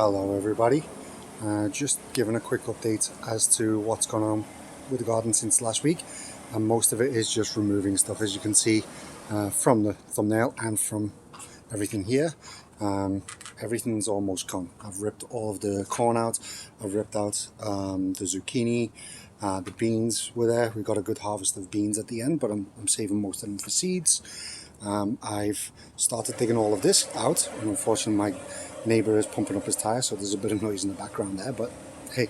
Hello everybody, just giving a quick update as to what's gone on with the garden since last week, and most of it is just removing stuff, as you can see from the thumbnail and from everything here. Everything's almost gone. I've ripped all of the corn out, I've ripped out the zucchini, the beans were there. We got a good harvest of beans at the end, but I'm saving most of them for seeds. I've started digging all of this out, and unfortunately my neighbour is pumping up his tyre, so there's a bit of noise in the background there, but hey,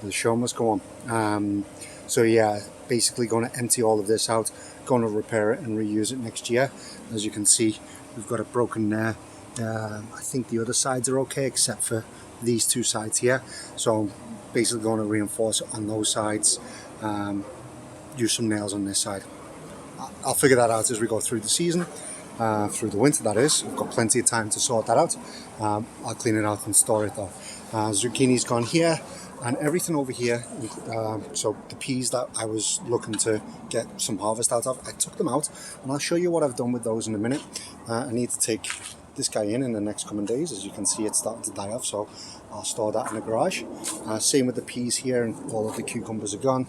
the show must go on. So yeah, basically going to empty all of this out, going to repair it and reuse it next year. As you can see, we've got it broken there. I think the other sides are okay except for these two sides here, so I'm basically going to reinforce it on those sides, use some nails on this side. I'll figure that out as we go through the season, through the winter that is. I've got plenty of time to sort that out. I'll clean it out and store it though. Zucchini's gone here, and everything over here, so the peas that I was looking to get some harvest out of, I took them out, and I'll show you what I've done with those in a minute. I need to take this guy in the next coming days. As you can see, it's starting to die off, so I'll store that in the garage. Same with the peas here, and all of the cucumbers are gone.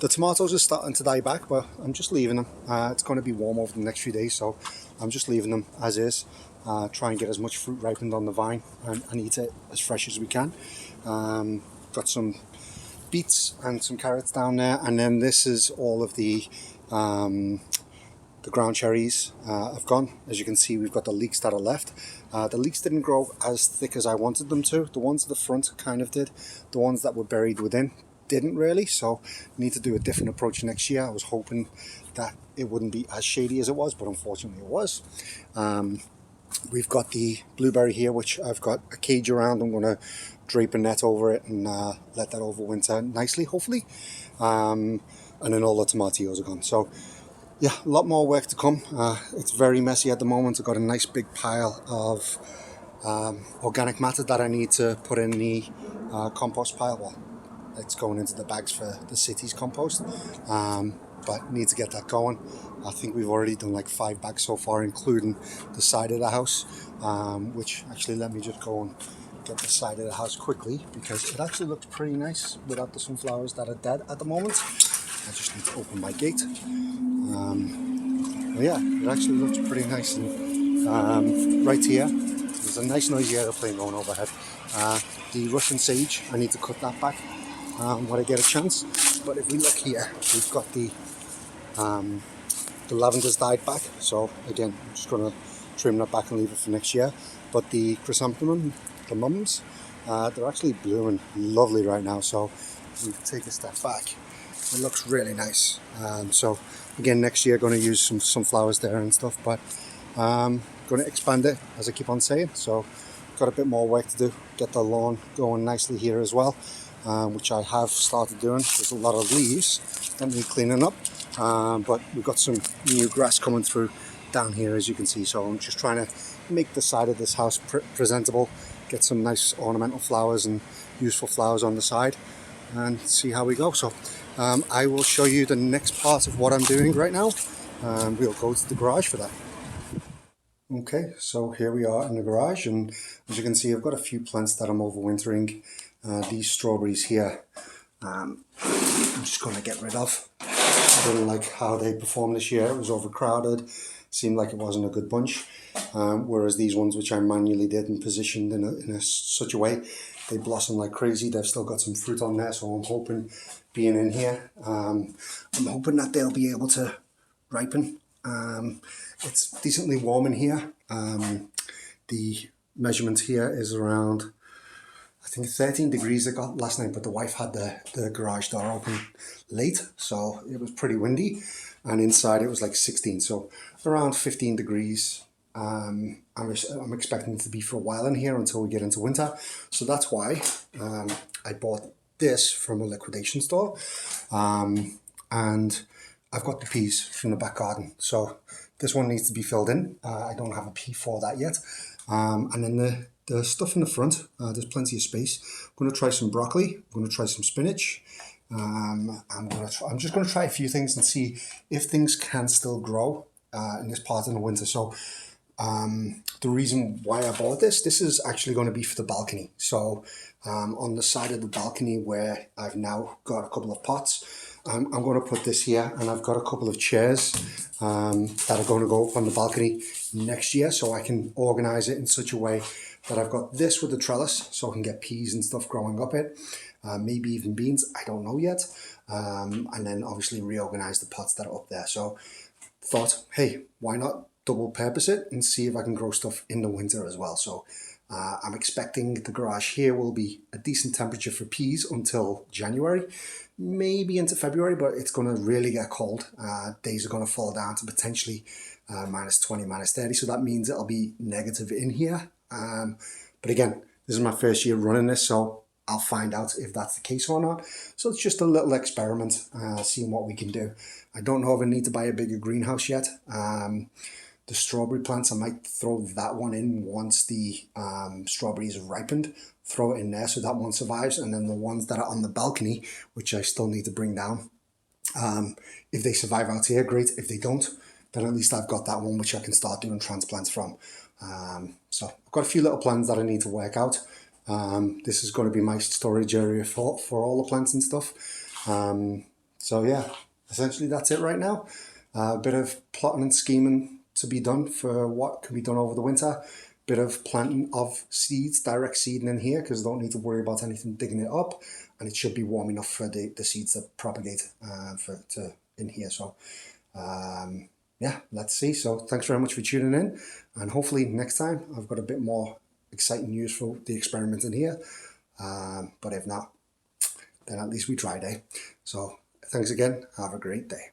The tomatoes are starting to die back, but I'm just leaving them. It's going to be warm over the next few days, so I'm just leaving them as is. Try and get as much fruit ripened on the vine and eat it as fresh as we can. Got some beets and some carrots down there, and then this is all of the ground cherries have gone. As you can see, we've got the leeks that are left. The leeks didn't grow as thick as I wanted them to. The ones at the front kind of did. The ones that were buried within didn't really, so need to do a different approach next year. I was hoping that it wouldn't be as shady as it was, but unfortunately it was. We've got the blueberry here, which I've got a cage around. I'm going to drape a net over it and let that overwinter nicely, hopefully. And then all the tomatillos are gone. So yeah, a lot more work to come. It's very messy at the moment. I've got a nice big pile of organic matter that I need to put in the compost pile. Well, it's going into the bags for the city's compost, but need to get that going. I think we've already done like 5 bags so far, including the side of the house, which actually, let me just go and get the side of the house quickly, because it actually looks pretty nice without the sunflowers that are dead at the moment. I just need to open my gate. Yeah, it actually looks pretty nice. And right here, there's a nice noisy aeroplane going overhead. The Russian sage, I need to cut that back when I get a chance. But if we look here, we've got the lavenders died back, so again, I'm just going to trim that back and leave it for next year. But the chrysanthemum, the mums, they're actually blooming lovely right now, so if we take a step back, it looks really nice. So again, next year going to use some sunflowers there and stuff, but going to expand it, as I keep on saying. So got a bit more work to do, get the lawn going nicely here as well, which I have started doing. There's a lot of leaves that need cleaning up, but we've got some new grass coming through down here, as you can see. So I'm just trying to make the side of this house presentable, get some nice ornamental flowers and useful flowers on the side, and see how we go. So I will show you the next part of what I'm doing right now. We'll go to the garage for that. Okay, so here we are in the garage, and as you can see, I've got a few plants that I'm overwintering. These strawberries here, I'm just going to get rid of. I didn't like how they performed this year. It was overcrowded, seemed like it wasn't a good bunch. Whereas these ones, which I manually did and positioned in such a way, they blossom like crazy. They've still got some fruit on there, so I'm hoping, being in here, I'm hoping that they'll be able to ripen. It's decently warm in here. The measurement here is around, I think, 13 degrees I got last night, but the wife had the garage door open late, so it was pretty windy, and inside it was like 16, so around 15 degrees. I'm expecting it to be for a while in here until we get into winter, so that's why I bought this from a liquidation store, and I've got the peas from the back garden, so this one needs to be filled in. I don't have a pea for that yet. And then the stuff in the front, there's plenty of space. I'm going to try some broccoli. I'm going to try some spinach. I'm just going to try a few things and see if things can still grow in this part in the winter. So The reason why I bought this is actually going to be for the balcony. So on the side of the balcony where I've now got a couple of pots, I'm going to put this here, and I've got a couple of chairs that are going to go up on the balcony next year, so I can organize it in such a way that I've got this with the trellis, so I can get peas and stuff growing up it, maybe even beans, I don't know yet, and then obviously reorganize the pots that are up there. So thought, hey, why not double purpose it and see if I can grow stuff in the winter as well. So I'm expecting the garage here will be a decent temperature for peas until January, maybe into February, but it's going to really get cold. Days are going to fall down to potentially minus 20, minus 30. So that means it'll be negative in here. But again, this is my first year running this, so I'll find out if that's the case or not. So it's just a little experiment, seeing what we can do. I don't know if I need to buy a bigger greenhouse yet. The strawberry plants, I might throw that one in once the strawberries have ripened. Throw it in there so that one survives. And then the ones that are on the balcony, which I still need to bring down, if they survive out here, great. If they don't, then at least I've got that one which I can start doing transplants from. So I've got a few little plans that I need to work out. This is going to be my storage area for all the plants and stuff. So yeah, essentially that's it right now. A bit of plotting and scheming to be done for what can be done over the winter. Bit of planting of seeds, direct seeding in here, because I don't need to worry about anything digging it up, and it should be warm enough for the seeds to propagate in here. So yeah, let's see. So thanks very much for tuning in, and hopefully next time I've got a bit more exciting news for the experiment in here. But if not, then at least we tried, eh? So thanks again. Have a great day.